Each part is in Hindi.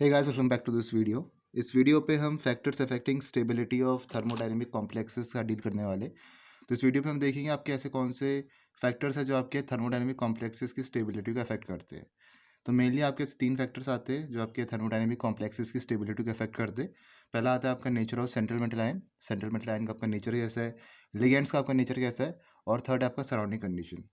Hey guys, welcome back to this video. इस वीडियो पे हम factors affecting stability of thermodynamic complexes का डील करने वाले। तो इस वीडियो पे हम देखेंगे आपके ऐसे कौन से फैक्टर्स हैं जो आपके थर्मोडायनेमिक कॉम्प्लेक्सेस की स्टेबिलिटी को अफेक्ट करते हैं। तो मेनली आपके तीन फैक्टर्स आते हैं जो आपके थर्मोडायनेमिक कॉम्प्लेक्सेस की स्टेबिलिटी को अफेक्ट करते हैं। पहला आता है आपका nature of central metal ion. Central metal ion का आपका नेचर कैसा है, लिगेंड्स का आपका नेचर कैसा है, और थर्ड है आपका सराउंडिंग कंडीशन।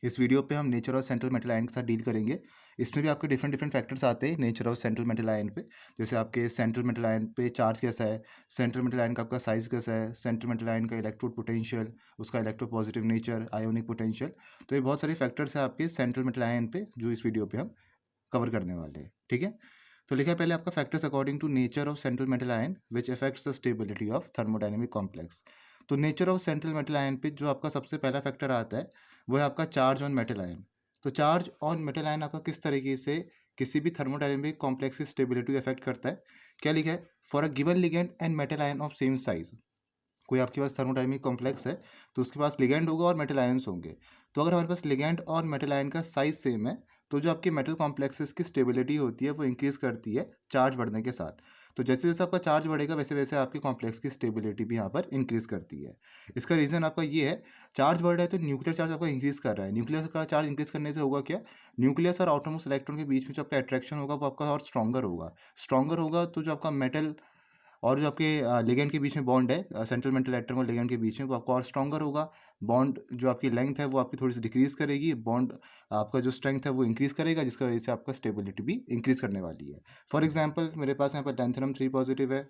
इस वीडियो पे हम nature of central metal ion के साथ डील करेंगे। इसमें भी आपके डिफरेंट डिफरेंट फैक्टर्स आते हैं nature of central metal ion पे। जैसे आपके सेंट्रल मेटल आयन पे चार्ज कैसा है, सेंट्रल मेटल आयन का आपका साइज कैसा है, सेंट्रल मेटल आयन का इलेक्ट्रोड पोटेंशियल, उसका इलेक्ट्रोपॉजिटिव नेचर, आयोनिक पोटेंशियल। तो ये बहुत सारे फैक्टर्स हैं आपके सेंट्रल मेटल आयन पे जो इस वीडियो पे हम कवर करने वाले हैं। ठीक है, तो लिखा है पहले आपका factors according to nature of central metal ion which affects the stability of thermodynamic complex. तो nature of central metal ion पे जो आपका सबसे पहला फैक्टर आता है वो है आपका चार्ज ऑन मेटल आयन। तो चार्ज ऑन मेटल आयन आपका किस तरीके से किसी भी थर्मोडायनेमिक कॉम्प्लेक्स की स्टेबिलिटी को अफेक्ट करता है। क्या लिखा है, for a given ligand and metal ion of same size. कोई आपके पास थर्मोडायनेमिक कॉम्प्लेक्स है तो उसके पास लिगेंड होगा और मेटल आयंस होंगे। तो अगर हमारे पास लिगेंड और मेटल आयन का साइज सेम है तो जो आपकी मेटल कॉम्प्लेक्सेस की स्टेबिलिटी होती है वो इंक्रीज करती है चार्ज बढ़ने के साथ। तो जैसे जैसे आपका चार्ज बढ़ेगा वैसे वैसे आपकी कॉम्प्लेक्स की स्टेबिलिटी भी यहाँ पर इंक्रीज करती है। इसका रीज़न आपका ये है, चार्ज बढ़ रहा है तो न्यूक्लियर चार्ज आपका इंक्रीज कर रहा है। न्यूक्लियर का चार्ज इंक्रीज करने से होगा क्या, न्यूक्लियस और आउटरमोस्ट इलेक्ट्रॉन के बीच में जो आपका अट्रैक्शन होगा वो आपका और स्ट्रॉन्गर होगा। स्ट्रॉन्गर होगा तो जो आपका मेटल और जो आपके लिगेंड के बीच में बॉन्ड है, सेंट्रल मेटल एटम और लिगेंड के बीच में, वो आपका और स्ट्रॉन्गर होगा। बॉन्ड जो आपकी लेंथ है वो आपकी थोड़ी सी डिक्रीज करेगी, बॉन्ड आपका जो स्ट्रेंथ है वो इंक्रीज करेगा, जिसकी वजह से आपका स्टेबिलिटी भी इंक्रीज करने वाली है। फॉर एग्जाम्पल मेरे पास यहाँ पर लैंथेनम 3 पॉजिटिव है,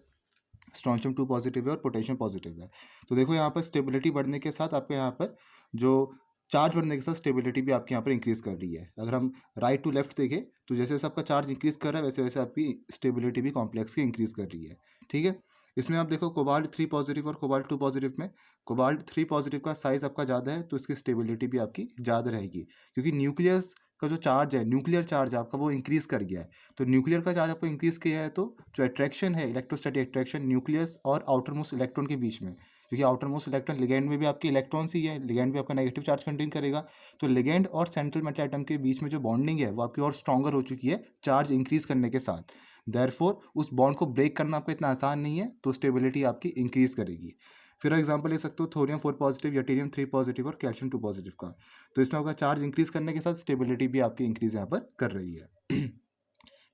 स्ट्रॉन्शियम 2 पॉजिटिव है और पोटेशियम पॉजिटिव है। तो देखो यहाँ पर स्टेबिलिटी बढ़ने के साथ आपके यहाँ पर जो चार्ज बढ़ने के साथ स्टेबिलिटी भी आपके यहाँ पर इंक्रीज कर रही है। अगर हम राइट टू लेफ्ट देखें तो जैसे जैसे आपका चार्ज इंक्रीज कर रहा है वैसे वैसे आपकी स्टेबिलिटी भी कॉम्प्लेक्स की इंक्रीज कर रही है। ठीक है, इसमें आप देखो कोबाल्ट 3 पॉजिटिव और कोबाल्ट 2 पॉजिटिव में कोबाल्ट 3 पॉजिटिव का साइज आपका ज़्यादा है तो इसकी स्टेबिलिटी भी आपकी ज़्यादा रहेगी, क्योंकि न्यूक्लियस का जो चार्ज है, न्यूक्लियर चार्ज आपका वो इंक्रीज कर गया है। तो न्यूक्लियर का चार्ज आपको इंक्रीज किया है तो जो अट्रैक्शन है, इलेक्ट्रोस्टैटिक अट्रैक्शन न्यूक्लियस और आउटर मोस्ट इलेक्ट्रॉन के बीच में, क्योंकि आउटर मोस्ट इलेक्ट्रॉन लिगेंड में भी आपके इलेक्ट्रॉन्स ही है, लिगेंड भी आपका नेगेटिव चार्ज कंटेन करेगा। तो लिगेंड और सेंट्रल मेटल एटम के बीच में जो बॉन्डिंग है वो आपकी और स्ट्रॉन्गर हो चुकी है चार्ज इंक्रीज करने के साथ। देयरफॉर उस बॉन्ड को ब्रेक करना आपका इतना आसान नहीं है, तो स्टेबिलिटी आपकी इंक्रीज करेगी। फिर एग्जांपल ले सकते हो थोरियम 4 पॉजिटिव, यूटेरियम 3 पॉजिटिव और कैल्शियम 2 पॉजिटिव का। तो इसमें आपका चार्ज इंक्रीज करने के साथ स्टेबिलिटी भी आपकी इंक्रीज यहाँ पर कर रही है।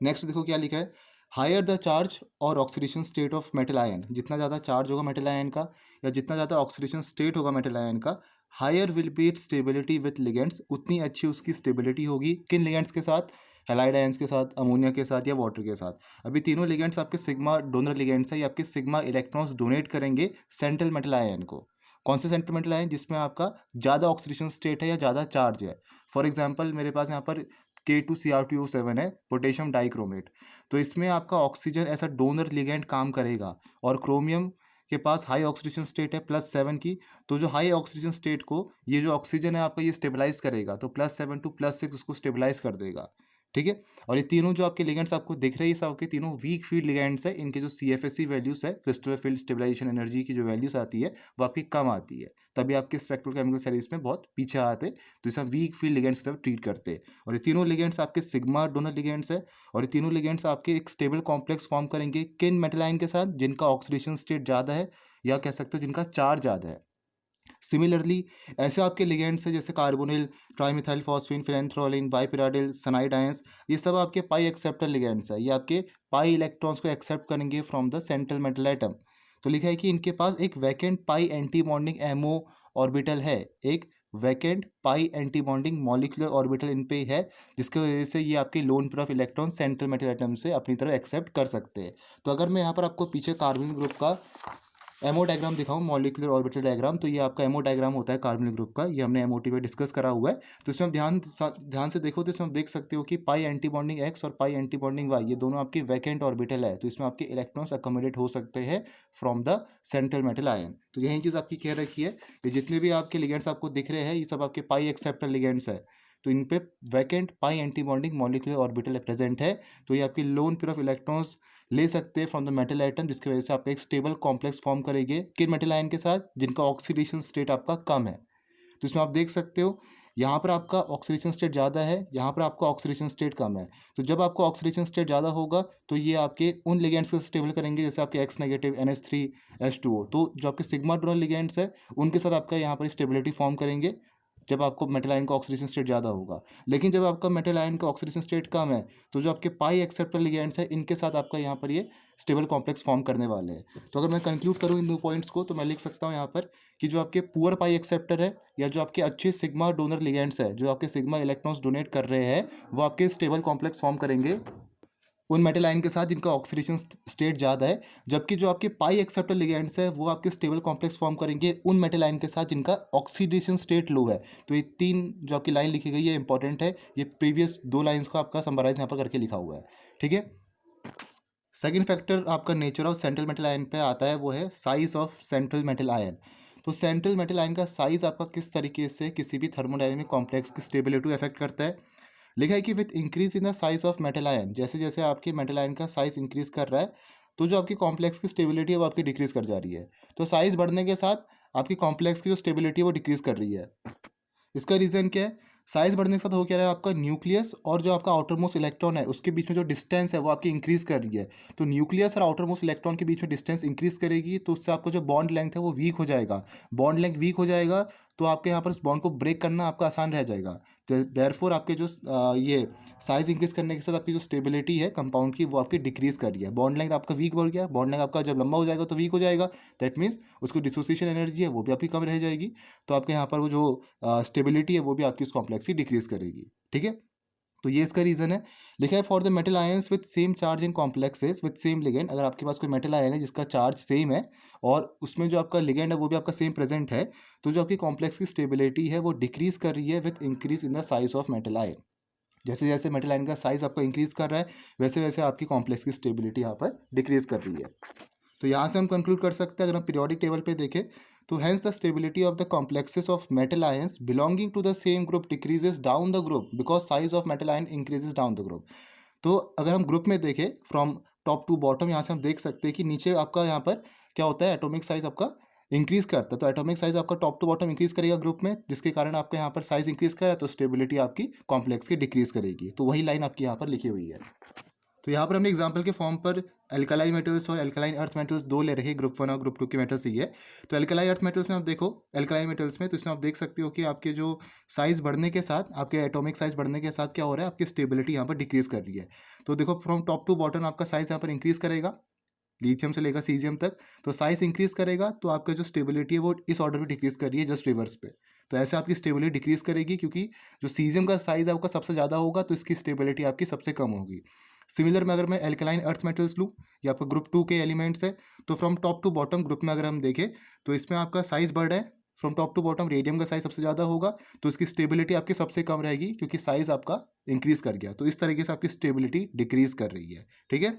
नेक्स्ट देखो क्या लिखा है, हायर द चार्ज और oxidation state of metal ion. जितना ज़्यादा चार्ज होगा मेटल आयन का या जितना ज़्यादा ऑक्सीडेशन स्टेट होगा मेटल आयन का, higher will be it stability with ligands. उतनी अच्छी उसकी स्टेबिलिटी होगी किन लिगेंड्स के साथ, हेलाइड आयंस के साथ, अमोनिया के साथ या वाटर के साथ। अभी तीनों लिगेंड्स आपके सिग्मा डोनर लिगेंड्स है, ये आपके सिग्मा इलेक्ट्रॉन्स डोनेट करेंगे सेंट्रल मेटल आयन को। कौन से सेंट्रल मेटल आयन, जिसमें आपका ज़्यादा ऑक्सीडेशन स्टेट है या ज़्यादा चार्ज है। फॉर एग्जाम्पल मेरे पास यहाँ पर K2Cr2O7 है, पोटेशियम डाइक्रोमेट। तो इसमें आपका ऑक्सीजन ऐसा डोनर लिगेंड काम करेगा और क्रोमियम के पास हाई ऑक्सीडेशन स्टेट है +7 की। तो जो हाई ऑक्सीजन स्टेट को ये जो ऑक्सीजन है आपका ये स्टेबलाइज करेगा, तो +7 टू +6 उसको स्टेबलाइज कर देगा। ठीक है, और ये तीनों जो आपके लिगेंड्स आपको दिख रहे हैं ये सब आपके तीनों वीक फील्ड लिगेंड्स है। इनके जो CFSE वैल्यूज है, क्रिस्टल फील्ड स्टेबलाइजेशन एनर्जी की जो वैल्यूज आती है वो आपकी कम आती है, तभी आपके स्पेक्ट्रोकेमिकल स्टडीज में बहुत पीछे आते हैं। तो इसे वीक फील्ड लिगेंड्स की तरफ ट्रीट करते हैं। और ये तीनों लिगेंड्स आपके सिग्मा डोनर लिगेंड्स है, और ये तीनों लिगेंड्स आपके एक स्टेबल कॉम्प्लेक्स फॉर्म करेंगे किन मेटल आयन के साथ, जिनका ऑक्सीडेशन स्टेट ज़्यादा है या कह सकते हो जिनका चार्ज ज़्यादा है। सिमिलरली ऐसे आपके लिगेंड्स है जैसे कार्बोनिल, ट्राइमिथाइल फॉस्फीन, फिनेंथ्रोलिन, बाइपिराडिल, सनाइड आयंस, ये सब आपके पाई एक्सेप्टर लिगेंड्स है। ये आपके पाई इलेक्ट्रॉन्स को एक्सेप्ट करेंगे from the central metal atom. तो लिखा है कि इनके पास एक vacant pi anti bonding ammo orbital है, एक vacant pi anti bonding molecular orbital इन पे है, जिसकी वजह से ये आपके lone pair of electron central metal atom से अपनी तरफ एक्सेप्ट कर सकते हैं। तो अगर मैं यहाँ पर आपको पीछे कार्बन ग्रुप का एमओ डायग्राम दिखाऊं, मॉलिक्यूलर ऑर्बिटल डायग्राम, तो ये आपका एमओ डायग्राम होता है कार्बनिक ग्रुप का, ये हमने एमओटी पे डिस्कस करा हुआ है। तो इसमें आप ध्यान से देखो तो इसमें आप देख सकते हो कि पाई एंटी बॉन्डिंग एक्स और पाई एंटी बॉन्डिंग वाई ये दोनों आपके वैकेंट ऑर्बिटल है, तो इसमें आपके इलेक्ट्रॉन्स अकोमोडेट हो सकते हैं from the central metal ion. तो यही चीज़ आपकी कह रखी है कि जितने भी आपके लिगेंड्स आपको दिख रहे हैं ये सब आपके पाई एक्सेप्टर लिगेंड्स है, तो इन पे vacant pi anti bonding molecular orbital present है। तो ये आपकी लोन पेयर ऑफ इलेक्ट्रॉन्स ले सकते हैं फ्रॉम द मेटल आइटम, जिसकी वजह से आपका एक स्टेबल कॉम्प्लेक्स फॉर्म करेंगे किन मेटल आयन के साथ, जिनका ऑक्सीडेशन स्टेट आपका कम है। तो इसमें आप देख सकते हो यहाँ पर आपका ऑक्सीडेशन स्टेट ज़्यादा है, यहाँ पर आपका ऑक्सीडेशन स्टेट कम है। तो जब आपका ऑक्सीडेशन स्टेट ज़्यादा होगा तो ये आपके उन लिगेंड्स को स्टेबल करेंगे, जैसे आपके X नेगेटिव NH3 H2O। तो जो आपके सिग्मा डोनर लिगेंड्स है उनके साथ आपका यहाँ पर स्टेबिलिटी फॉर्म करेंगे जब आपको मेटल आयन का ऑक्सीडेशन स्टेट ज़्यादा होगा। लेकिन जब आपका मेटल आयन का ऑक्सीडेशन स्टेट कम है तो जो आपके पाई एक्सेप्टर लिगेंड्स है इनके साथ आपका यहाँ पर ये स्टेबल कॉम्प्लेक्स फॉर्म करने वाले हैं। तो अगर मैं कंक्लूड करूँ इन 2 पॉइंट्स को, तो मैं लिख सकता हूँ यहाँ पर कि जो आपके पुअर पाई एक्सेप्टर है या जो आपके अच्छे सिग्मा डोनर लिगेंड्स है, जो आपके सिग्मा इलेक्ट्रॉन्स डोनेट कर रहे हैं, वो आपके स्टेबल कॉम्प्लेक्स फॉर्म करेंगे उन मेटल आयन के साथ जिनका ऑक्सीडेशन स्टेट ज़्यादा है। जबकि जो आपके पाई एक्सेप्टर लिगेंड्स है वो आपके स्टेबल कॉम्प्लेक्स फॉर्म करेंगे उन मेटल आयन के साथ जिनका ऑक्सीडेशन स्टेट लो है। तो ये 3 जो आपकी लाइन लिखी गई है इंपॉर्टेंट है। ये प्रीवियस 2 लाइन्स को आपका समराइज यहाँ पर करके लिखा हुआ है। ठीक है। सेकेंड फैक्टर आपका nature of central metal ion पे आता है, वो है size of central metal ion. तो सेंट्रल मेटल आयन का साइज आपका किस तरीके से किसी भी थर्मोडायनेमिक कॉम्प्लेक्स की स्टेबिलिटी को अफेक्ट करता है। लिखा है कि with increase in the size of metal ion, जैसे जैसे आपकी मेटल आयन का साइज इंक्रीज कर रहा है तो जो आपकी कॉम्प्लेक्स की स्टेबिलिटी है वो आपकी डिक्रीज कर जा रही है। तो साइज बढ़ने के साथ आपकी कॉम्प्लेक्स की जो स्टेबिलिटी है वो डिक्रीज कर रही है। इसका रीज़न क्या है? साइज बढ़ने के साथ हो क्या रहा है, आपका न्यूक्लियस और जो आपका आउटर मोस्ट इलेक्ट्रॉन है उसके बीच में जो डिस्टेंस है वो आपकी इंक्रीज कर रही है। तो न्यूक्लियस और आउटर मोस्ट इलेक्ट्रॉन के बीच में डिस्टेंस इंक्रीज करेगी तो उससे आपका जो बॉन्ड लेंथ है वो वीक हो जाएगा। बॉन्ड लेंथ वीक हो जाएगा तो आपके यहाँ पर उस बॉन्ड को ब्रेक करना आपका आसान रह जाएगा। देयरफॉर आपके जो ये साइज इंक्रीज करने के साथ आपकी जो स्टेबिलिटी है कंपाउंड की वो आपकी डिक्रीज कर रही है। बॉन्ड लेंथ आपका वीक बढ़ गया, बॉन्ड लेंथ आपका जब लंबा हो जाएगा तो वीक हो जाएगा। दैट मीन्स उसको डिसोसिएशन एनर्जी है वो भी आपकी कम रह जाएगी। तो आपके यहाँ पर वो जो स्टेबिलिटी है वो भी आपकी उस कॉम्प्लेक्स की डिक्रीज करेगी। ठीक है। तो ये इसका रीज़न है। लिखा है for the metal ions with same charge in complexes with same ligand. अगर आपके पास कोई मेटल आयन है जिसका चार्ज सेम है और उसमें जो आपका लिगेंड है वो भी आपका सेम प्रेजेंट है, तो जो आपकी कॉम्प्लेक्स की स्टेबिलिटी है वो डिक्रीज कर रही है with increase in the size of metal ion. जैसे जैसे मेटल आयन का साइज आपका इंक्रीज कर रहा है वैसे वैसे आपकी कॉम्प्लेक्स की स्टेबिलिटी यहाँ पर डिक्रीज कर रही है। तो यहाँ से हम कंक्लूड कर सकते हैं, अगर हम पीरियोडिक टेबल पे देखें तो hence the stability of the complexes of metal ions belonging to the same group decreases down the group because size of metal ion increases down the group. तो अगर हम ग्रुप में देखें फ्रॉम टॉप टू बॉटम, यहाँ से हम देख सकते हैं कि नीचे आपका यहाँ पर क्या होता है, एटॉमिक साइज आपका इंक्रीज करता है। तो एटॉमिक साइज आपका टॉप टू बॉटम इंक्रीज करेगा ग्रुप में, जिसके कारण आपका यहाँ पर साइज इंक्रीज कर रहा है तो स्टेबिलिटी आपकी कॉम्प्लेक्स की डिक्रीज करेगी। तो वही लाइन आपकी यहाँ पर लिखी हुई है। तो यहाँ पर हमने एग्जाम्पल के फॉर्म पर एल्कलाइन मेटल्स और एल्कलाइन अर्थ मेटल्स 2 ले रखे, ग्रुप 1 और ग्रुप 2 के मेटल्स ही है। तो एल्कलाइन अर्थ मेटल्स में आप देखो, एल्कलाइन मेटल्स में तो इसमें आप देख सकते हो कि आपके जो साइज बढ़ने के साथ, आपके एटॉमिक साइज बढ़ने के साथ क्या हो रहा है, आपकी स्टेबिलिटी यहाँ पर डिक्रीज कर रही है। तो देखो फ्रॉम टॉप टू बॉटम आपका साइज यहाँ पर इंक्रीज करेगा, लिथियम से लेकर सीजियम तक। तो साइज इंक्रीज करेगा तो आपका जो स्टेबिलिटी है वो इस ऑर्डर में डिक्रीज कर रही है, जस्ट रिवर्स पे। तो ऐसे आपकी स्टेबिलिटी डिक्रीज करेगी क्योंकि जो सीजियम का साइज आपका सबसे ज़्यादा होगा तो इसकी स्टेबिलिटी आपकी सबसे कम होगी। सिमिलर में अगर मैं एल्कलाइन अर्थ मेटल्स लूँ, ये आपका ग्रुप 2 के एलिमेंट्स है, तो from top to bottom group में अगर हम देखें तो इसमें आपका साइज बढ़ रहा है। From top to bottom radium का साइज सबसे ज़्यादा होगा तो इसकी स्टेबिलिटी आपकी सबसे कम रहेगी क्योंकि साइज आपका इंक्रीज कर गया। तो इस तरीके से आपकी स्टेबिलिटी डिक्रीज कर रही है। ठीक है।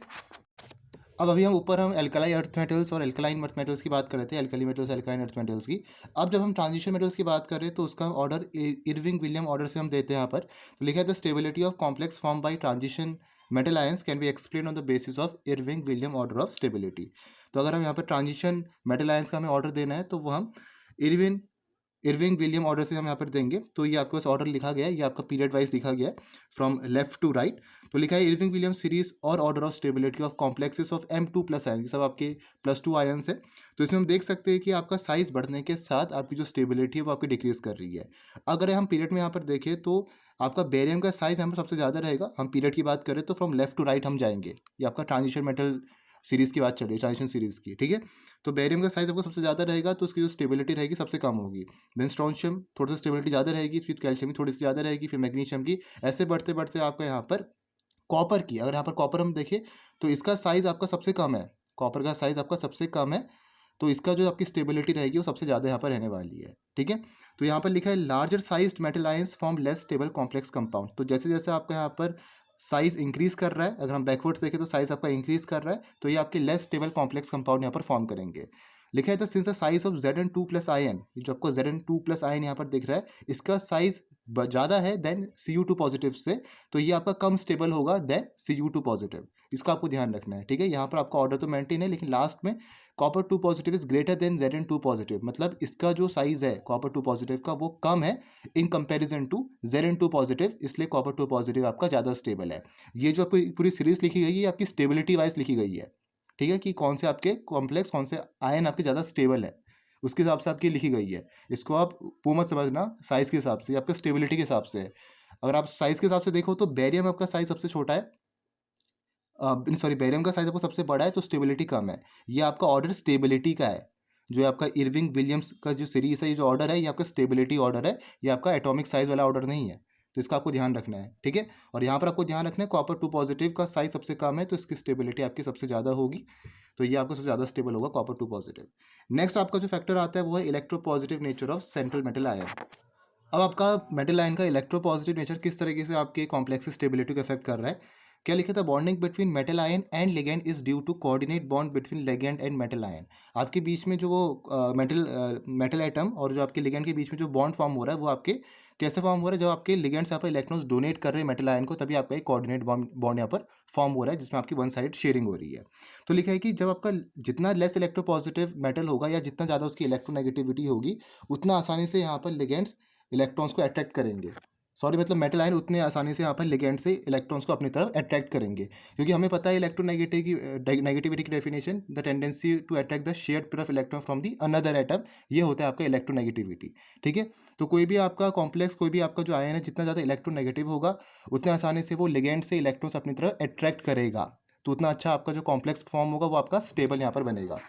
अब अभी हम ऊपर हम एल्कलाई अर्थ मेटल्स और एल्कलाइन अर्थ मेटल्स की बात कर रहे थे, alkali metals alkaline earth metals की। अब जब हम ट्रांजिशन मेटल्स की बात करें तो उसका ऑर्डर इरविंग विलियम ऑर्डर से हम देते हैं। यहाँ पर तो लिखा है the stability of complex form by transition metal ions can be explain on the basis of Irving William order of stability. तो अगर हम यहाँ पर ट्रांजिशन मेटल आयंस का हमें ऑर्डर देना है तो वो हम इरविन इरविंग विलियम ऑर्डर से हम यहाँ पर देंगे। तो ये आपके पास ऑर्डर लिखा गया है, ये आपका पीरियड वाइज लिखा गया है फ्रॉम लेफ्ट टू राइट। तो लिखा है इरविंग विलियम सीरीज और order of stability of complexes of M2+ ion, सब आपके +2 आयन्स है। तो इसमें हम देख सकते हैं कि आपका साइज बढ़ने के साथ आपकी जो स्टेबिलिटी है वो आपकी डिक्रीज कर रही है। अगर हम पीरियड में यहाँ पर देखें तो आपका बेरियम का साइज यहाँ पर सबसे ज़्यादा रहेगा। हम पीरियड की बात करें तो फ्रॉम लेफ्ट टू राइट हम जाएंगे। ये आपका ट्रांजिशन मेटल सीरीज़ की बात चल रही है, ट्रांजिशन सीरीज़ की। ठीक है। तो बेरियम का साइज आपको सबसे ज़्यादा रहेगा तो उसकी जो स्टेबिलिटी रहेगी सबसे कम होगी। देन स्ट्रोंशियम थोड़ा सा स्टेबिलिटी ज़्यादा रहेगी, फिर कैल्शियम की थोड़ी सी ज़्यादा रहेगी, फिर मैग्नीशियम की। ऐसे बढ़ते बढ़ते आपका यहाँ पर कॉपर की, अगर यहाँ पर कॉपर हम देखें तो इसका साइज आपका सबसे कम है। कॉपर का साइज आपका सबसे कम है तो इसका जो आपकी स्टेबिलिटी रहेगी वो सबसे ज़्यादा यहाँ पर रहने वाली है। ठीक है। तो यहाँ पर लिखा है larger sized metal ions form less stable complex compound. तो जैसे जैसे आपका यहाँ पर साइज इंक्रीज कर रहा है, अगर हम बैकवर्ड्स देखें तो साइज आपका इंक्रीज कर रहा है तो ये आपके लेस स्टेबल कॉम्प्लेक्स कंपाउंड यहाँ पर फॉर्म करेंगे। लिखा है था since the size of Zn2 plus ion, जो आपको Zn2 प्लस आयन यहाँ पर दिख रहा है, इसका साइज ज़्यादा है देन Cu2 पॉजिटिव से, तो ये आपका कम स्टेबल होगा देन Cu2 पॉजिटिव। इसका आपको ध्यान रखना है, ठीक है। यहाँ पर आपका ऑर्डर तो मेंटेन है, लेकिन लास्ट में copper 2 positive is greater than Zn2 positive, मतलब इसका जो साइज है कॉपर 2 पॉजिटिव का वो कम है in comparison to Zn2 positive, इसलिए कॉपर 2 पॉजिटिव आपका ज़्यादा स्टेबल है। ये जो आपकी पूरी सीरीज लिखी गई है, ये आपकी स्टेबिलिटी वाइज लिखी गई है, ठीक है, कि कौन से आपके कॉम्प्लेक्स, कौन से आयन आपके ज़्यादा स्टेबल है, उसके हिसाब से आपकी लिखी गई है। इसको आप वो मत समझना साइज़ के हिसाब से, आपका स्टेबिलिटी के हिसाब से है। अगर आप साइज़ के हिसाब से देखो तो बेरियम आपका साइज़ सबसे छोटा है, सॉरी, बेरियम का साइज़ आपको सबसे बड़ा है, तो स्टेबिलिटी कम है। ये आपका ऑर्डर स्टेबिलिटी का है, जो आपका इरविंग विलियम्स का जो सीरीज़ है, ये जो ऑर्डर है, ये आपका स्टेबिलिटी ऑर्डर है, ये आपका एटॉमिक साइज़ वाला ऑर्डर नहीं है। तो इसका आपको ध्यान रखना है, ठीक है। और यहाँ पर आपको ध्यान रखना है कॉपर 2 पॉजिटिव का साइज़ सबसे कम है, तो इसकी स्टेबिलिटी आपकी सबसे ज़्यादा होगी, तो ये आपका सबसे ज़्यादा स्टेबल होगा कॉपर 2 पॉजिटिव। नेक्स्ट आपका जो फैक्टर आता है वो है electropositive nature of central metal ion. अब आपका मेटल आयन का इलेक्ट्रोपॉजिटिव नेचर किस तरीके से आपके कॉम्प्लेक्स स्टेबिलिटी को अफेक्ट कर रहा है, क्या लिखा था, bonding between metal ion and ligand is due to coordinate bond between ligand and metal ion. आपके बीच में जो वो मेटल एटम और जो आपके लिगेंड के बीच में जो बॉन्ड फॉर्म हो रहा है, वो आपके कैसे फॉर्म हो रहा है, जब आपके लिगेंड्स यहाँ पर इलेक्ट्रॉन्स डोनेट कर रहे हैं मेटल आयन को, तभी आपका एक कोऑर्डिनेट बॉन्ड यहाँ पर फॉर्म हो रहा है, जिसमें आपकी वन साइड शेयरिंग हो रही है। तो लिखा है कि जब आपका जितना लेस इलेक्ट्रोपॉजिटिव मेटल होगा या जितना ज़्यादा उसकी इलेक्ट्रोनेगेटिविटी होगी, उतना आसानी से यहाँ पर लिगेंड्स इलेक्ट्रॉन्स को अट्रैक्ट करेंगे, सॉरी, मतलब मेटल आयन उतने आसानी से यहाँ पर लिगेंड से इलेक्ट्रॉन्स को अपनी तरफ अट्रैक्ट करेंगे, क्योंकि हमें पता है इलेक्ट्रोनेगेटिविटी की definition, the tendency to attract the shared pair of electron from the another atom, ये होता है आपका इलेक्ट्रोनेगेटिविटी, ठीक है। तो कोई भी आपका कॉम्प्लेक्स, कोई भी आपका जो आयन है, जितना ज़्यादा इलेक्ट्रोनेगेटिव होगा, उतने आसानी से वो लिगेंड से इलेक्ट्रॉन्स अपनी तरफ अट्रैक्ट करेगा, तो उतना अच्छा आपका जो कॉम्प्लेक्स फॉर्म होगा वो आपका स्टेबल यहाँ पर बनेगा।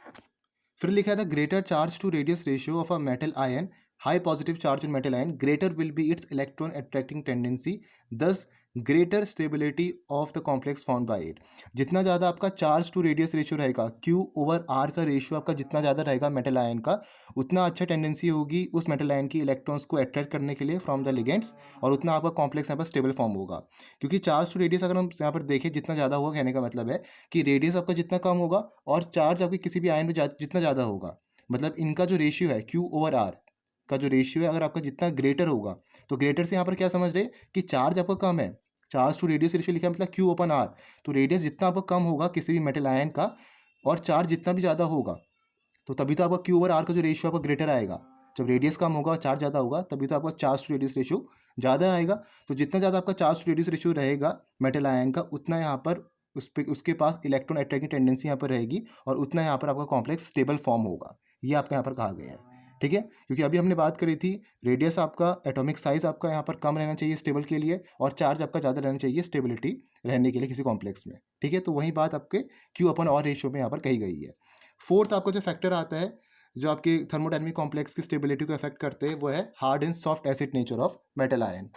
फिर लिखा था greater charge to radius ratio of a metal ion, high positive charge in metal ion, greater will be its electron attracting tendency, thus greater stability of the complex found by it. जितना ज़्यादा आपका चार्ज टू रेडियस रेशियो रहेगा, क्यू ओवर आर का रेशियो आपका जितना ज़्यादा रहेगा मेटल आयन का, उतना अच्छा टेंडेंसी होगी उस मेटल आयन की इलेक्ट्रॉन्स को अट्रैक्ट करने के लिए फ्रॉम द लिगेंड्स, और उतना आपका कॉम्प्लेक्स यहाँ पर स्टेबल फॉर्म होगा। क्योंकि चार्ज टू रेडियस अगर हम यहाँ पर देखें जितना ज़्यादा होगा, कहने का मतलब है कि रेडियस आपका जितना कम होगा और चार्ज आपके किसी भी आयन में जितना ज़्यादा होगा, मतलब इनका जो रेशियो है क्यू ओवर आर का जो रेशियो है, अगर आपका जितना ग्रेटर होगा, तो ग्रेटर से यहाँ पर क्या समझ रहे हैं कि चार्ज आपका कम है, चार्ज टू रेडियस रेशियो लिखा है मतलब क्यू ओपन आर, तो रेडियस जितना आपका कम होगा किसी भी मेटल आयन का और चार्ज जितना भी ज़्यादा होगा, तो तभी तो आपका क्यू ओवर आर का जो रेशियो आपका ग्रेटर आएगा। जब रेडियस कम होगा और चार्ज ज़्यादा होगा, तभी तो आपका चार्ज टू रेडियस रेशियो ज़्यादा आएगा। तो जितना ज़्यादा आपका चार्ज टू रेडियस रेशियो रहेगा मेटल आयन का, उतना यहाँ पर उसके पास इलेक्ट्रॉन अट्रैक्टिंग टेंडेंसी यहाँ पर रहेगी, और उतना यहाँ पर आपका कॉम्प्लेक्स स्टेबल फॉर्म होगा। ये आपका यहाँ पर कहा गया है, ठीक है। क्योंकि अभी हमने बात करी थी रेडियस आपका, एटॉमिक साइज आपका यहाँ पर कम रहना चाहिए स्टेबल के लिए, और चार्ज आपका ज़्यादा रहना चाहिए स्टेबिलिटी रहने के लिए किसी कॉम्प्लेक्स में, ठीक है। तो वही बात आपके क्यू अपन और रेशियो में यहाँ पर कही गई है। फोर्थ आपका जो फैक्टर आता है जो आपके थर्मोडायनेमिक कॉम्प्लेक्स की स्टेबिलिटी को अफेक्ट करते हैं, वो है hard and soft acid nature of metal ion.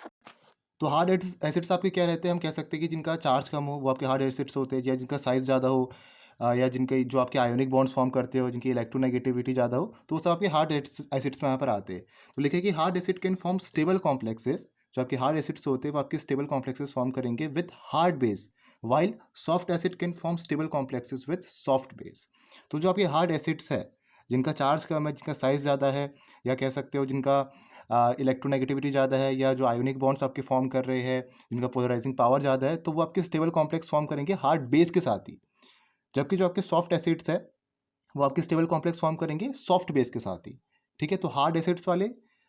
तो हार्ड एसिड्स आपके क्या रहते हैं, हम कह सकते हैं कि जिनका चार्ज कम हो वो आपके हार्ड एसिड्स होते हैं, या जिनका साइज़ ज़्यादा हो, या जिनके जो आपके आयोनिक बॉन्ड्स फॉर्म करते हो, जिनकी इलेक्ट्रोनेगेटिविटी ज़्यादा हो, तो वो सब आपके हार्ड एसिड्स में यहाँ पर आते हैं। तो लिखे कि hard acid can form stable complexes, जो आपके हार्ड एसिड्स होते हैं वो आपके स्टेबल कॉम्प्लेक्सेस फॉर्म करेंगे with hard base, while soft acid can form stable complexes with soft base. तो जो आपके हार्ड एसिड्स है, जिनका चार्ज कम है, जिनका साइज़ ज़्यादा है, या कह सकते हो जिनका इलेक्ट्रोनेगेटिविटी ज़्यादा है, या जो आयोनिक बॉन्ड्स आपके फॉर्म कर रहे हैं, जिनका पोलराइजिंग पावर ज़्यादा है, तो वो आपके स्टेबल कॉम्प्लेक्स फॉर्म करेंगे हार्ड बेस के साथ ही। जबकि जो आपके सॉफ्ट एसिड्स है वो आपके स्टेबल कॉम्प्लेक्स फॉर्म करेंगे सॉफ्ट बेस के साथ ही, ठीक है। तो हार्ड एसिड्स वाले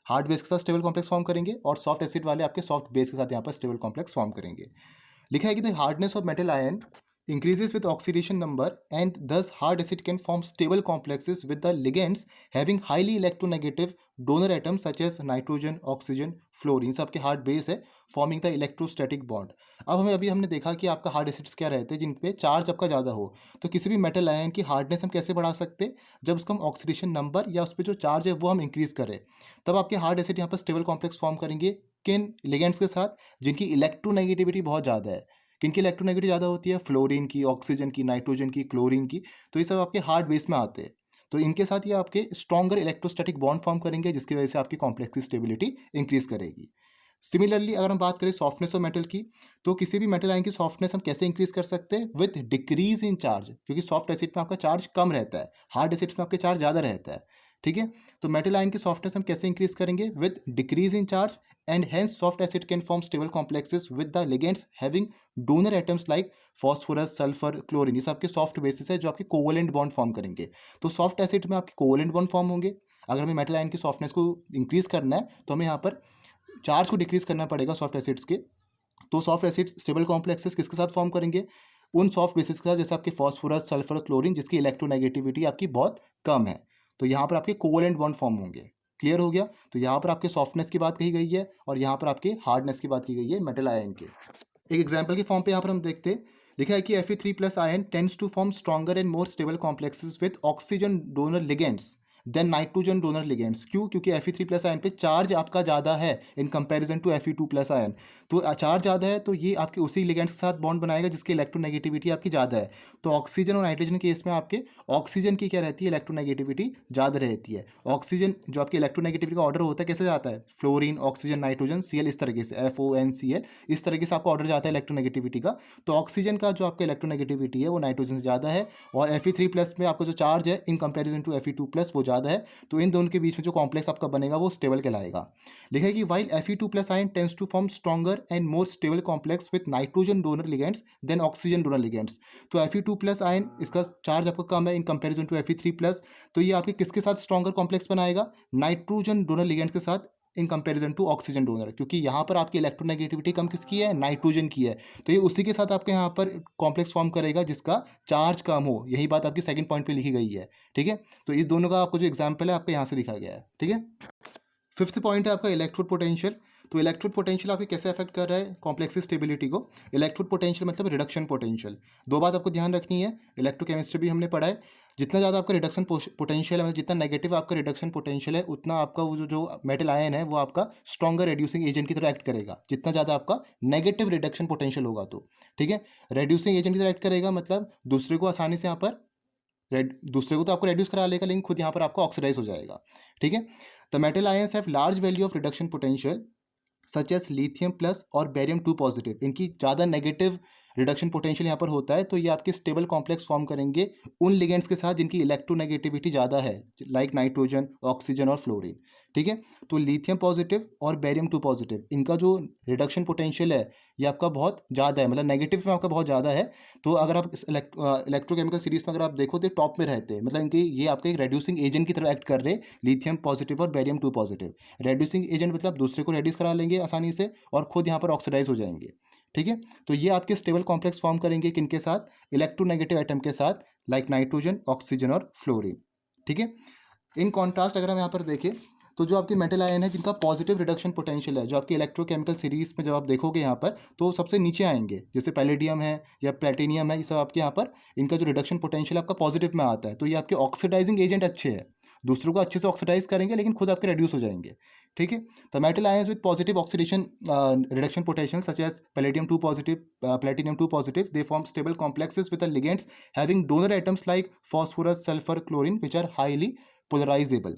हार्ड बेस के साथ स्टेबल कॉम्प्लेक्स फॉर्म करेंगे, और सॉफ्ट एसिड वाले आपके सॉफ्ट बेस के साथ यहाँ पर स्टेबल कॉम्प्लेक्स फॉर्म करेंगे। लिखा है कि the hardness of metal ion increases with oxidation number, and thus hard acid can form stable complexes with the ligands having highly electronegative donor atoms such as nitrogen, oxygen, fluorine, सबके हार्ड बेस है, फॉर्मिंग द इलेक्ट्रोस्टैटिक बॉन्ड। अब हमने देखा कि आपका हार्ड एसिड्स क्या रहते हैं, जिन पे चार्ज आपका ज़्यादा हो, तो किसी भी मेटल आयन की हार्डनेस हम कैसे बढ़ा सकते हैं, जब उसका हम ऑक्सीडेशन नंबर या उस पर जो चार्ज है वो हम इंक्रीज करें, तब आपके हार्ड एसिड यहाँ पर स्टेबल कॉम्प्लेक्स फॉर्म करेंगे किन लिगेंड्स के साथ, जिनकी इलेक्ट्रोनेगेटिविटी बहुत ज़्यादा है। किनकी इलेक्ट्रोनेगेटिविटी ज़्यादा होती है, फ्लोरीन की, ऑक्सीजन की, नाइट्रोजन की, क्लोरीन की, तो ये सब आपके हार्ड बेस में आते हैं। तो इनके साथ ये आपके स्ट्रॉन्गर इलेक्ट्रोस्टैटिक बॉन्ड फॉर्म करेंगे, जिसकी वजह से आपकी कॉम्प्लेक्स की स्टेबिलिटी इंक्रीज करेगी। सिमिलरली अगर हम बात करें सॉफ्टनेस ऑफ मेटल की, तो किसी भी मेटल आयन की सॉफ्टनेस हम कैसे इंक्रीज कर सकते हैं? विथ डिक्रीज इन चार्ज, क्योंकि सॉफ्ट एसिड में आपका चार्ज कम रहता है, हार्ड एसिड्स में आपके चार्ज ज़्यादा रहता है। ठीक है, तो मेटल आयन की सॉफ्टनेस हम कैसे इंक्रीज करेंगे? With decrease in charge, and hence soft acid can form stable complexes with the ligands having donor atoms like phosphorus, sulphur, chlorine. ये सब आपके सॉफ्ट बेसिस है जो आपके कोवलेंट बॉन्ड फॉर्म करेंगे। तो सॉफ्ट एसिड में आपके कोवलेंट बॉन्ड फॉर्म होंगे। अगर हमें मेटल आयन की सॉफ्टनेस को इंक्रीज करना है तो हमें यहाँ पर चार्ज को डिक्रीज करना पड़ेगा सॉफ्ट एसिड्स के। तो सॉफ्ट एसिड्स स्टेबल कॉम्प्लेक्सेस किसके साथ फॉर्म करेंगे? उन सॉफ्ट बेसिस के साथ जैसे आपके फॉस्फोरस, सल्फर, क्लोरीन, जिसकी इलेक्ट्रोनेगेटिविटी आपकी बहुत कम है। तो यहाँ पर आपके कोवलेंट बॉन्ड फॉर्म होंगे। क्लियर हो गया? तो यहाँ पर आपके सॉफ्टनेस की बात कही गई है और यहाँ पर आपके हार्डनेस की बात की गई है मेटल आयन के। एक एग्जाम्पल के फॉर्म पे यहाँ पर हम देखते हैं, लिखा है कि Fe3+ ion tends to form stronger and more stable complexes with oxygen donor ligands than nitrogen donor ligands. क्यों? क्योंकि Fe3+ आयन पे चार्ज आपका ज़्यादा है in comparison to Fe2+ ion. तो चार्ज ज़्यादा है तो ये आपके उसी लिगेंड्स के साथ बॉन्ड बनाएगा जिसकी इलेक्ट्रोनेगेटिविटी आपकी ज़्यादा है। तो ऑक्सीजन और नाइट्रोजन केस में आपके ऑक्सीजन की क्या रहती है? इलेक्ट्रोनेगेटिविटी ज़्यादा रहती है। ऑक्सीजन जो आपकी इलेक्ट्रोनेगेटिविटी का ऑर्डर होता है कैसे जाता है? फ्लोरीन, ऑक्सीजन, नाइट्रोजन, Cl, इस तरीके से FONCl, इस तरीके से आपका ऑर्डर जाता है इलेक्ट्रोनेगेटिविटी का। तो ऑक्सीजन का जो आपका इलेक्ट्रोनेगेटिविटी है वो नाइट्रोजन से ज़्यादा है, और Fe3+ में आपका जो चार्ज है इन कंपैरिजन टू Fe2+ वो ज़्यादा है। तो इन दोनों के बीच में जो कॉम्प्लेक्स आपका बनेगा वो स्टेबल कहलाएगा। लिखा है कि while Fe2+ ion tends to form stronger and more stable complex with nitrogen donor ligands than oxygen donor ligands. तो Fe2+ आयन इसका चार्ज आपका कम है इन कंपैरिजन टू Fe3+। तो ये आपके किसके साथ स्ट्रॉन्गर कॉम्प्लेक्स बनाएगा? नाइट्रोजन डोनर लिगेंड्स के साथ in comparison to oxygen donor, क्योंकि यहाँ पर आपकी इलेक्ट्रोनेगेटिविटी कम किसकी है? नाइट्रोजन की है। तो ये उसी के साथ आपके यहाँ पर कॉम्प्लेक्स फॉर्म करेगा जिसका चार्ज कम हो। यही बात आपकी सेकंड पॉइंट पे लिखी गई है। ठीक है, तो इस दोनों का आपको जो एग्जाम्पल है आपका यहाँ से लिखा गया है। ठीक है, फिफ्थ पॉइंट है आपका इलेक्ट्रोड पोटेंशियल। तो इलेक्ट्रोड पोटेंशियल आपके कैसे अफेक्ट कर रहा है कॉम्प्लेक्स स्टेबिलिटी को? इलेक्ट्रोड पोटेंशियल मतलब रिडक्शन पोटेंशियल। दो बात आपको ध्यान रखनी है, इलेक्ट्रोकेमिस्ट्री भी हमने पढ़ा है। जितना ज़्यादा आपका रिडक्शन पोटेंशियल है, मतलब जितना नेगेटिव आपका रिडक्शन पोटेंशियल है, उतना आपका वो जो मेटल आयन है वो आपका स्ट्रॉन्गर रिड्यूसिंग एजेंट की तरह एक्ट करेगा। जितना ज़्यादा आपका नेगेटिव रिडक्शन पोटेंशियल होगा तो ठीक है, रिड्यूसिंग एजेंट की तरह एक्ट करेगा, मतलब दूसरे को आसानी से यहाँ पर दूसरे को तो आपको रेड्यूस करा लेगा लेकिन खुद यहाँ पर आपको ऑक्सीडाइज हो जाएगा। ठीक है, the metal ions have large value of reduction potential such as lithium plus और बेरियम 2 पॉजिटिव। इनकी ज़्यादा नेगेटिव रिडक्शन पोटेंशियल यहाँ पर होता है, तो ये आपके स्टेबल कॉम्प्लेक्स फॉर्म करेंगे उन लिगेंड्स के साथ जिनकी इलेक्ट्रोनेगेटिविटी ज़्यादा है, लाइक नाइट्रोजन, ऑक्सीजन और फ्लोरीन। ठीक है, तो लिथियम पॉजिटिव और बेरियम 2 पॉजिटिव, इनका जो रिडक्शन पोटेंशियल है ये आपका बहुत ज़्यादा है, मतलब नेगेटिव में आपका बहुत ज़्यादा है। तो अगर आप इस इलेक्ट्रोकेमिकल सीरीज में अगर आप देखो तो टॉप में रहते हैं, मतलब इनके ये आपके एक रेड्यूसिंग एजेंट की तरह एक्ट कर रहे हैं, लिथियम पॉजिटिव और बेरियम 2 पॉजिटिव। रेड्यूसिंग एजेंट मतलब दूसरे को रेड्यूस करा लेंगे आसानी से और खुद यहाँ पर ऑक्सीडाइज हो जाएंगे। ठीक है, तो ये आपके स्टेबल कॉम्प्लेक्स फॉर्म करेंगे किनके साथ? इलेक्ट्रोनेगेटिव एटम के साथ, लाइक नाइट्रोजन, ऑक्सीजन और फ्लोरीन। ठीक है, इन कॉन्ट्रास्ट अगर हम यहाँ पर देखें तो जो आपके मेटल आयन है जिनका पॉजिटिव रिडक्शन पोटेंशियल है, जो आपकी इलेक्ट्रोकेमिकल सीरीज में जब आप देखोगे यहाँ पर तो सबसे नीचे आएंगे, जैसे पैलेडियम है या प्लेटिनियम है, ये सब आपके यहाँ पर इनका जो रिडक्शन पोटेंशियल आपका पॉजिटिव में आता है। तो ये आपके ऑक्सीडाइजिंग एजेंट अच्छे हैं, दूसरों को अच्छे से ऑक्सीडाइज करेंगे लेकिन खुद आपके रेड्यूस हो जाएंगे। ठीक है, the metal ions with positive oxidation reduction potential such as palladium 2 positive, platinum 2 positive, they form stable complexes with the ligands having donor atoms like phosphorus, sulphur, chlorine which are highly polarisable.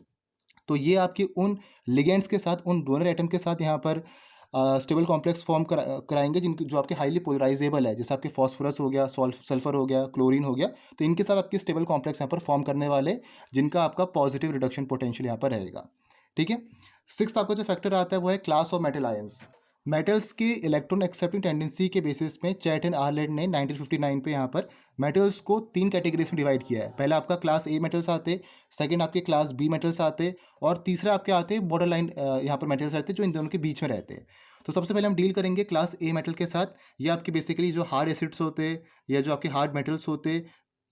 तो ये आपके उन लिगेंड्स के साथ, उन डोनर एटम के साथ यहाँ पर स्टेबल कॉम्प्लेक्स फॉर्म कराएंगे जिनकी जो आपके हाईली पोलराइजेबल है, जैसे आपके फॉस्फोरस हो गया, सल्फर हो गया, क्लोरीन हो गया। तो इनके साथ आपके स्टेबल कॉम्प्लेक्स यहाँ पर फॉर्म करने वाले जिनका आपका पॉजिटिव रिडक्शन पोटेंशियल यहाँ पर रहेगा। ठीक है, सिक्स्थ आपका जो फैक्टर आता है वो है class of metal ions. Metals की इलेक्ट्रॉन एक्सेप्टिंग टेंडेंसी के बेसिस में चैट एंड आर्लेट ने 1959 पे यहाँ पर मेटल्स को 3 कैटेगरीज में डिवाइड किया है। पहला आपका क्लास ए मेटल्स आते, सेकंड आपके क्लास बी मेटल्स आते, और तीसरा आपके आते बॉर्डर लाइन यहाँ पर मेटल्स रहते जो इन दोनों के बीच में रहते हैं। तो सबसे पहले हम डील करेंगे क्लास ए मेटल के साथ। ये आपके बेसिकली जो हार्ड एसिड्स होते या जो आपके हार्ड मेटल्स होते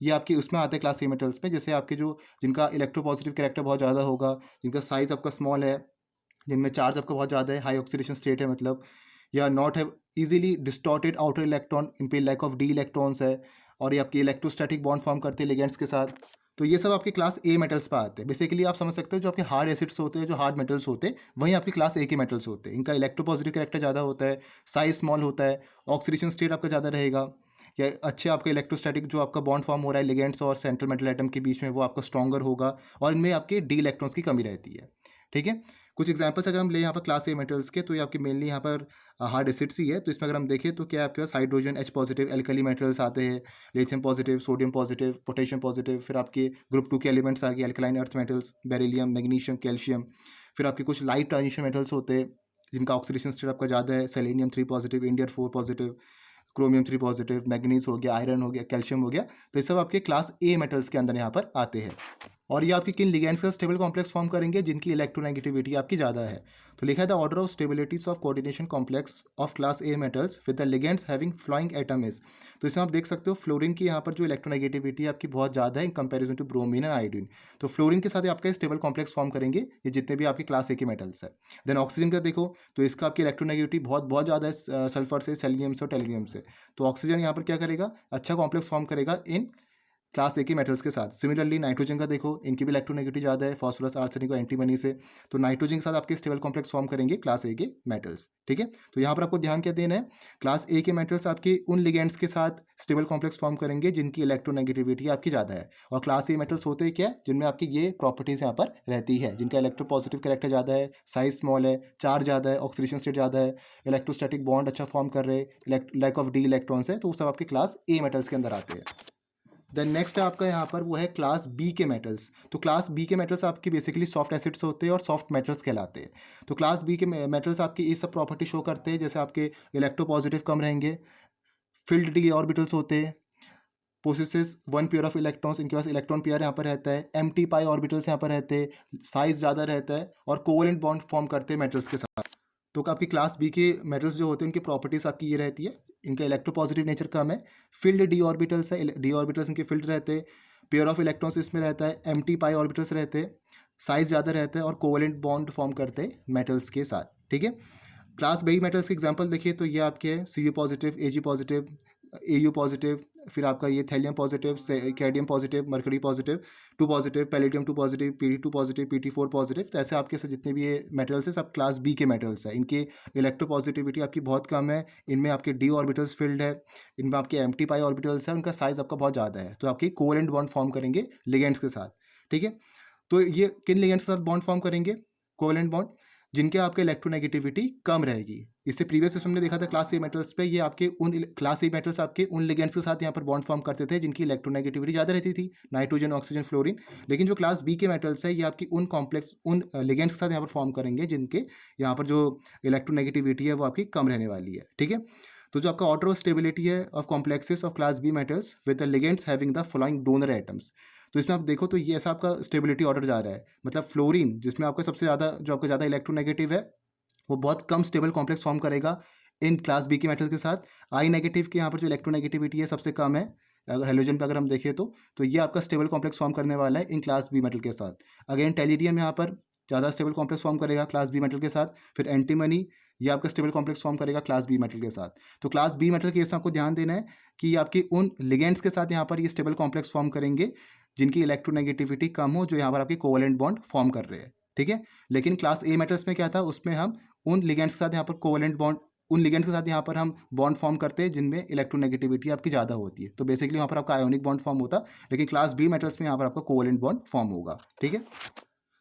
ये आपके उसमें आते हैं क्लास ए मेटल्स में, जैसे आपके जो जिनका इलेक्ट्रोपॉजिटिव कैरेक्टर बहुत ज़्यादा होगा, जिनका साइज़ आपका स्मॉल है, जिनमें चार्ज आपका बहुत ज़्यादा है, हाई ऑक्सीडेशन स्टेट है मतलब, या not have easily distorted outer electron, इन पे लैक ऑफ डी इलेक्ट्रॉन्स है, और ये आपके इलेक्ट्रोस्टैटिक बॉन्ड फॉर्म करते हैं लिगेंड्स के साथ। तो ये सब आपके क्लास ए मेटल्स पर आते हैं। बेसिकली आप समझ सकते हो जो आपके हार्ड एसिड्स होते हैं, जो हार्ड मेटल्स होते हैं, वहीं आपके क्लास ए के मेटल्स होते हैं। इनका इलेक्ट्रोपॉजिटिव कैरेक्टर ज़्यादा होता है, साइज स्मॉल होता है, ऑक्सीडेशन स्टेट आपका ज़्यादा रहेगा, या अच्छे आपका इलेक्ट्रोस्टैटिक जो आपका बॉन्ड फॉर्म हो रहा है लिगेंड्स और सेंट्रल मेटल एटम के बीच में वो आपका स्ट्रॉन्गर होगा, और इनमें आपके डी इलेक्ट्रॉन्स की कमी रहती है। ठीक है, कुछ एग्जांपल्स अगर हम ले यहाँ पर क्लास ए मेटल्स के, तो ये आपके मेनली यहाँ पर हार्ड एसिड्स ही है। तो इसमें अगर हम देखें तो क्या है आपके पास hydrogen H positive alkali metals आते हैं, lithium positive, sodium positive, potassium positive, फिर आपके ग्रुप 2 के एलिमेंट्स आ गए alkaline earth metals, beryllium, magnesium, calcium. फिर आपके कुछ लाइट ट्रांजिशन मेटल्स होते हैं जिनका ऑक्सीडेशन स्टेट आपका ज़्यादा है, selenium 3 positive, indium 4 positive, chromium 3 positive, manganese हो गया, आयरन हो गया, कैल्शियम हो गया। तो ये सब आपके क्लास ए मेटल्स के अंदर यहाँ पर आते हैं। और ये आपके किन लिगेंड्स का स्टेबल कॉम्प्लेक्स फॉर्म करेंगे जिनकी इलेक्ट्रोनेगेटिविटी आपकी ज़्यादा है। तो लिखा है the order of stabilities of coordination complex of class A metals with the ligands having flowing atom is. तो इसमें आप देख सकते हो फ्लोरीन की यहाँ पर जो इलेक्ट्रोनेगेटिविटी आपकी बहुत ज़्यादा है in comparison to bromine and iodine. तो फ्लोरीन के साथ आपका स्टेबल कॉम्प्लेक्स फॉर्म करेंगे ये जितने भी आपके क्लास ए के मेटल्स है। देन ऑक्सीजन का देखो तो इसका आपकी इलेक्ट्रोनेगेटिविटी बहुत बहुत ज़्यादा है सल्फर से, सेलिनियम से और टेलिनियम से। तो ऑक्सीजन यहाँ पर क्या करेगा, अच्छा कॉम्प्लेक्स फॉर्म करेगा इन क्लास ए के मेटल्स के साथ। सिमिलरली नाइट्रोजन का देखो, इनकी भी इलेक्ट्रोनेगेटिविटी ज़्यादा है फॉस्फोरस, आर्सेनिक और एंटीमनी से। तो नाइट्रोजन के साथ आपके स्टेबल कॉम्प्लेक्स फॉर्म करेंगे क्लास ए के मेटल्स। ठीक है, तो यहाँ पर आपको ध्यान क्या देना है, क्लास ए के मेटल्स आपके उन लिगेंड्स के साथ स्टेबल कॉम्प्लेक्स फॉर्म करेंगे जिनकी इलेक्ट्रोनेगेटिविटी आपकी ज़्यादा है। और क्लास ए मेटल्स होते हैं क्या, जिनमें आपकी ये प्रॉपर्टीज़ यहाँ पर रहती है, जिनका इलेक्ट्रोपॉजिटिव कैरेक्टर ज़्यादा है, साइज स्मॉल है, चार्ज ज़्यादा है, ऑक्सीडेशन स्टेट ज़्यादा है, इलेक्ट्रोस्टैटिक बॉन्ड अच्छा फॉर्म कर रहे हैं, लैक ऑफ डी इलेक्ट्रॉन्स है। तो वो सब आपके क्लास ए मेटल्स के अंदर आते हैं। देन नेक्स्ट है आपका यहाँ पर वो है क्लास बी के मेटल्स। तो क्लास बी के मेटल्स आपके बेसिकली सॉफ्ट एसिड्स होते हैं और सॉफ्ट मेटल्स कहलाते हैं। तो क्लास बी के मेटल्स आपकी ये सब प्रॉपर्टी शो करते हैं, जैसे आपके इलेक्ट्रोपॉजिटिव कम रहेंगे, फिल्ड डी ऑर्बिटल्स होते हैं, पोसेसेस 1 पेयर ऑफ इलेक्ट्रॉन्स, इनके पास इलेक्ट्रॉन पेयर यहाँ पर रहता है, एम्प्टी पाई ऑर्बिटल्स यहाँ पर रहते हैं, साइज ज़्यादा रहता है और कोवेलेंट बॉन्ड फॉर्म करते हैं मेटल्स के साथ। तो आपकी क्लास बी के मेटल्स जो होते हैं उनकी प्रॉपर्टीज़ आपकी ये रहती है, इनका इलेक्ट्रोपॉजिटिव नेचर कम है, फिल्ड डी ऑर्बिटल्स है, डी ऑर्बिटल्स इनके फिल्ड रहते हैं, पेयर ऑफ इलेक्ट्रॉन्स इसमें रहता है, एम्प्टी पाई ऑर्बिटल्स रहते हैं, साइज ज़्यादा रहता है और कोवेलेंट बॉन्ड फॉर्म करते हैं मेटल्स के साथ। ठीक है, क्लास बी मेटल्स के एग्जांपल देखिए तो ये आपके हैं C U positive, A G positive, A U positive, फिर आपका ये thallium positive, cadmium positive, mercury positive 2 positive, palladium 2 positive, Pd2 positive, Pt4 positive. तो ऐसे आपके से जितने भी ये मेटल्स हैं सब क्लास बी के मेटल्स हैं, इनके इलेक्ट्रोपॉजिटिविटी आपकी बहुत कम है, इनमें आपके डी ऑर्बिटल्स फिल्ड है, इनमें आपके एम्प्टी पाई ऑर्बिटल्स है, उनका साइज आपका बहुत ज़्यादा है। तो आपकी कोवेलेंट बॉन्ड फॉर्म करेंगे लिगेंड्स के साथ। ठीक है, तो ये किन लिगेंड्स के साथ बॉन्ड फॉर्म करेंगे, कोवेलेंट बॉन्ड, जिनके आपके इलेक्ट्रोनेगेटिविटी कम रहेगी। इससे प्रीवियस सिस्टम में देखा था क्लास ए मेटल्स पे, ये आपके उन क्लास ए मेटल्स आपके उन लिगेंड्स के साथ यहाँ पर बॉन्ड फॉर्म करते थे जिनकी इलेक्ट्रोनेगेटिविटी ज़्यादा रहती थी, नाइट्रोजन, ऑक्सीजन, फ्लोरीन। लेकिन जो क्लास बी के मेटल्स है ये आपकी उन कॉम्प्लेक्स उन लिगेंड्स के साथ यहाँ पर फॉर्म करेंगे जिनके यहाँ पर जो इलेक्ट्रोनेगेटिविटी है वो आपकी कम रहने वाली है। ठीक है, तो जो आपका ऑर्डर ऑफ स्टेबिलिटी है of complexes of class B metals with the ligands having the following donor atoms. तो इसमें आप देखो तो ये ऐसा आपका स्टेबिलिटी ऑर्डर जा रहा है, मतलब फ्लोरीन जिसमें आपका सबसे ज़्यादा जो आपका ज़्यादा इलेक्ट्रोनेगेटिव है वो बहुत कम स्टेबल कॉम्प्लेक्स फॉर्म करेगा इन क्लास बी के मेटल के साथ। आई नेगेटिव के यहाँ पर जो इलेक्ट्रोनेगेटिविटी है सबसे कम है, अगर हेलोजन पे अगर हम देखें तो ये आपका स्टेबल कॉम्प्लेक्स फॉर्म करने वाला है इन क्लास बी मेटल के साथ। अगेन टेलिडियम यहाँ पर ज़्यादा स्टेबल कॉम्प्लेक्स फॉर्म करेगा क्लास बी मेटल के साथ। फिर एंटीमनी ये आपका स्टेबल कॉम्प्लेक्स फॉर्म करेगा क्लास बी मेटल के साथ। तो क्लास बी मेटल केस में आपको ध्यान देना है कि ये आपके उन लिगेंड्स के साथ यहाँ पर ये स्टेबल कॉम्प्लेक्स फॉर्म करेंगे जिनकी इलेक्ट्रोनेगेटिविटी कम हो, जो यहाँ पर आपके कोवेलेंट बॉन्ड फॉर्म कर रहे हैं। ठीक है, लेकिन क्लास ए मेटल्स में क्या था, उसमें हम उन लिगेंड्स के साथ यहाँ पर कोवेलेंट बॉन्ड उन लिगेंड्स के साथ यहाँ पर हम बॉन्ड फॉर्म करते हैं जिनमें इलेक्ट्रोनेगेटिविटी आपकी ज़्यादा होती है। तो बेसिकली वहाँ पर आपका आयोनिक बॉन्ड फॉर्म होता, लेकिन क्लास बी मेटल्स में यहाँ पर आपका कोवेलेंट बॉन्ड फॉर्म होगा। ठीक है,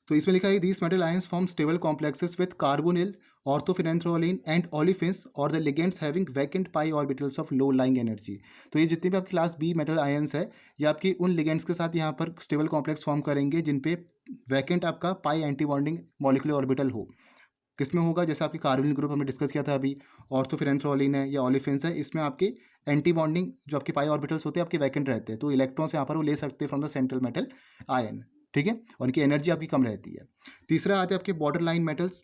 तो इसमें लिखा है these metal ions form stable complexes with carbonyl, orthophenanthroline and olefins और the ligands having vacant pi orbitals of low lying energy. तो ये जितने भी आपकी क्लास बी मेटल आयंस है ये आपकी उन लिगेंड्स के साथ यहाँ पर स्टेबल कॉम्प्लेक्स फॉर्म करेंगे जिन पे वैकेंट आपका पाई एंटी बॉन्डिंग मॉलिक्यूलर ऑर्बिटल हो। किसमें होगा, जैसे आपकी कार्बोनिल ग्रुप हमने डिस्कस किया था अभी, ऑर्थोफिनेंथ्रोलिन है या ओलिफिन्स है, इसमें आपके एंटी बॉन्डिंग जो आपके पाई ऑर्बिटल्स होते हैं आपके वैकेंट रहते हैं, तो इलेक्ट्रॉन्स यहाँ पर वो ले सकते हैं from the central metal ion. ठीक है, और इनकी एनर्जी आपकी कम रहती है। तीसरा आते हैं आपके बॉर्डर लाइन मेटल्स,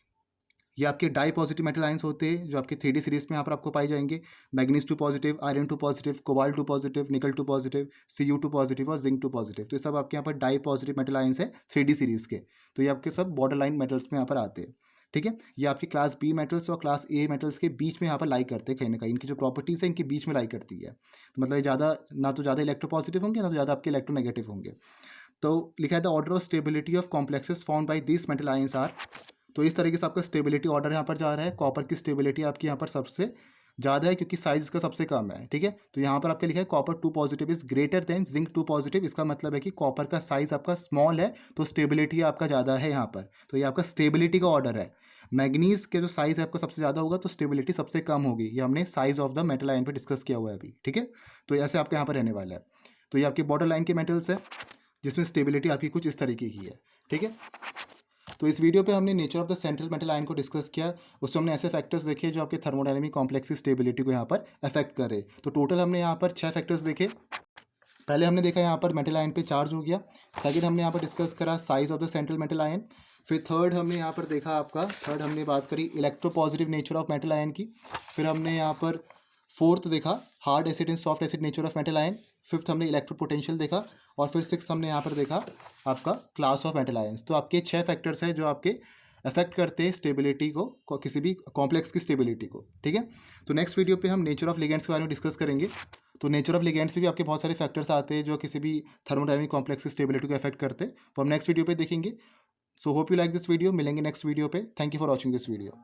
ये आपके डाई पॉजिटिव मेटल आयंस होते हैं जो आपके 3D सीरीज में यहाँ पर आपको पाए जाएंगे, manganese 2 positive, iron 2 positive, cobalt 2 positive, निकल 2 पॉजिटिव, Cu2 पॉजिटिव और जिंक 2 पॉजिटिव। तो ये सब आपके यहाँ पर डाई पॉजिटिव मेटल आयंस है 3D सीरीज के, तो ये आपके सब बॉर्डर लाइन मेटल्स में यहाँ पर आते हैं। ठीक है, ये आपकी क्लास बी मेटल्स और क्लास ए मेटल्स के बीच में यहाँ पर लाई करते हैं कहीं ना कहीं, इनकी जो प्रॉपर्टीज़ है इनके बीच में लाई करती है। तो मतलब ये ज़्यादा ना तो ज़्यादा इलेक्ट्रोपॉजिटिव होंगे ना तो ज़्यादा आपके इलेक्ट्रोनेगेटिव होंगे। तो लिखा है the order of stability of complexes found by this metal ions are. तो इस तरीके से आपका स्टेबिलिटी ऑर्डर यहाँ पर जा रहा है। कॉपर की स्टेबिलिटी आपकी यहाँ पर सबसे ज़्यादा है क्योंकि साइज इसका सबसे कम है, ठीक है। तो यहाँ पर आपके लिखा है copper 2 positive is greater than zinc 2 positive. इसका मतलब है कि कॉपर का साइज आपका स्मॉल है तो स्टेबिलिटी आपका ज़्यादा है यहाँ पर। तो ये आपका स्टेबिलिटी का ऑर्डर है। मैग्नीज के जो साइज है आपका सबसे ज़्यादा होगा तो स्टेबिलिटी सबसे कम होगी। ये हमने size of the metal ion पे डिस्कस किया हुआ है अभी, ठीक है। तो ऐसे आपके यहाँ पर रहने वाला है। तो ये आपकी बॉर्डर लाइन के मेटल्स है जिसमें स्टेबिलिटी आपकी कुछ इस तरीके की है, ठीक है। तो इस वीडियो पे हमने nature of the central metal ion को डिस्कस किया। उसमें हमने ऐसे फैक्टर्स देखे जो आपके थर्मोडायनेमिक कॉम्प्लेक्स की स्टेबिलिटी को यहाँ पर अफेक्ट कर रहे। तो टोटल हमने यहाँ पर 6 फैक्टर्स देखे। पहले हमने देखा यहाँ पर मेटल आयन पे चार्ज हो गया। सेकंड हमने यहाँ पर डिस्कस करा size of the central metal ion. फिर थर्ड हमने यहाँ पर देखा आपका थर्ड हमने बात करी electropositive nature of metal ion की। फिर हमने यहाँ पर फोर्थ देखा hard acid and soft acid nature of metal ion. Fifth हमने इलेक्ट्रो पोटेंशियल देखा। और फिर सिक्स हमने यहाँ पर देखा आपका क्लास ऑफ मेटल आयंस। तो आपके 6 फैक्टर्स हैं जो आपके अफेक्ट करते हैं स्टेबिलिटी को किसी भी कॉम्प्लेक्स की स्टेबिलिटी को, ठीक है। तो नेक्स्ट वीडियो पे हम नेचर ऑफ लिगेंड्स के बारे में डिस्कस करेंगे। तो नेचर ऑफ लिगेंड्स में भी आपके बहुत सारे फैक्टर्स आते हैं जो किसी भी थर्मोडायनेमिक कॉम्प्लेक्स की स्टेबिलिटी को अफेक्ट करते हैं। तो हम नेक्स्ट वीडियो पे देखेंगे। So hope you like this video. मिलेंगे नेक्स्ट वीडियो पे। Thank you for watching this video.